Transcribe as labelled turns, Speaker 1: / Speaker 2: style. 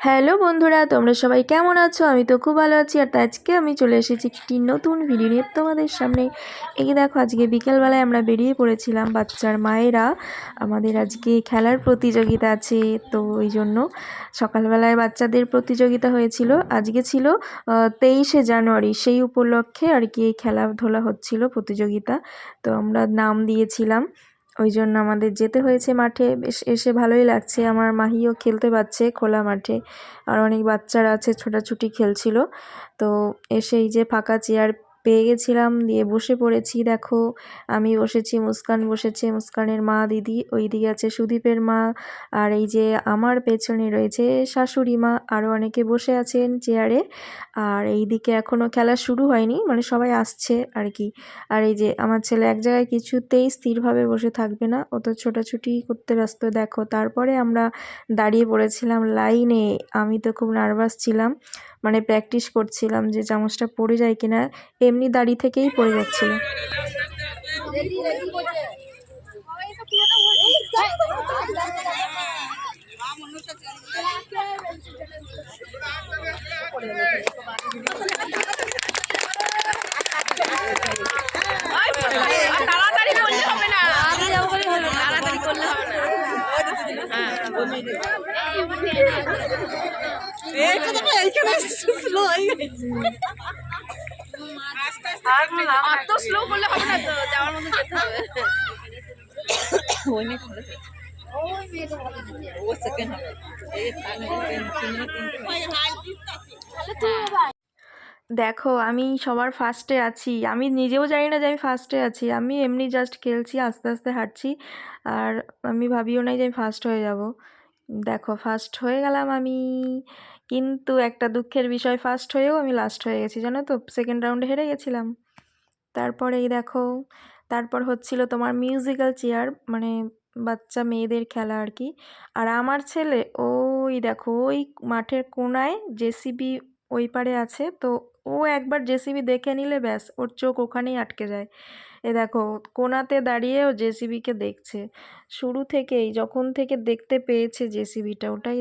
Speaker 1: Hello বন্ধুরা, তোমরা সবাই কেমন আছো? আমি তো খুব ভালো আছি। আর আজকে আমি চলে এসেছি একটি নতুন ভিডিও নিয়ে তোমাদের সামনে। এই দেখো, আজকে বিকেলবেলায় আমরা বেরিয়ে পড়েছিলাম বাচ্চার মায়েরা। আমাদের আজকে খেলার প্রতিযোগিতা আছে, তো ওই জন্য সকালবেলায় বাচ্চাদের প্রতিযোগিতা হয়েছিল। আজকে ছিল 23শে জানুয়ারি, সেই উপলক্ষে আর কি এই খেলাধুলা হচ্ছিল, প্রতিযোগিতা। তো আমরা নাম দিয়েছিলাম, ওই জন্য আমাদের যেতে হয়েছে মাঠে। বেশ এসে ভালোই লাগছে, আমার মাহিও খেলতে পারছে খোলা মাঠে, আর অনেক বাচ্চারা আছে ছোটাছুটি খেলছিল। তো এসে এই যে ফাঁকা চেয়ার পেয়ে গেছিলাম, দিয়ে বসে পড়েছি। দেখো, আমি বসেছি, মুস্কান বসেছে, মুস্কানের মা দিদি, ওইদিকে আছে সুদীপের মা, আর এই যে আমার পেছনে রয়েছে শাশুড়ি মা, আরও অনেকে বসে আছেন চেয়ারে। আর এইদিকে এখনও খেলা শুরু হয়নি, মানে সবাই আসছে আর কি। আর এই যে আমার ছেলে এক জায়গায় কিছুতেই স্থিরভাবে বসে থাকবে না, ও তো ছোটাছুটি করতে ব্যস্ত। দেখো, তারপরে আমরা দাঁড়িয়ে পড়েছিলাম লাইনে। আমি তো খুব নার্ভাস ছিলাম, মানে প্র্যাকটিস করছিলাম যে চামচটা পড়ে যায় কিনা, এমনি দাঁড়িয়ে থেকেই পড়ে যাচ্ছিল। তাড়াতাড়ি করলে হবে না, তাড়াতাড়ি করলে হবে না। স্লো করলে হবে না, তো যাওয়ার মতো যেতে হবে। দেখো, আমি সবার ফার্স্টে আছি, আমি নিজেও জানি না যে আমি ফার্স্টে আছি। আমি এমনি জাস্ট খেলছি, আস্তে আস্তে হাঁটছি, আর আমি ভাবিও নাই যে আমি ফার্স্ট হয়ে যাব। দেখো, ফার্স্ট হয়ে গেলাম আমি। কিন্তু একটা দুঃখের বিষয়, ফার্স্ট হয়েও আমি লাস্ট হয়ে গেছি, জানো তো, সেকেন্ড রাউন্ডে হেরে গেছিলাম। তারপরে এই দেখো, তারপর হচ্ছিল তোমার মিউজিক্যাল চেয়ার, মানে বাচ্চা মেয়েদের খেলা আর কি। আর আমার ছেলে ওই দেখো, ওই মাঠের কোনায় জেসিবি ওই পারে আছে, তো ও একবার জেসিবি দেখে নিলে ব্যাস, ওর চোখ ওখানেই আটকে যায়। এ দেখো, কোনাতে দাঁড়িয়ে ও জেসিবিকে দেখছে শুরু থেকেই, যখন থেকে দেখতে পেয়েছে জেসিবিটা, ওটাই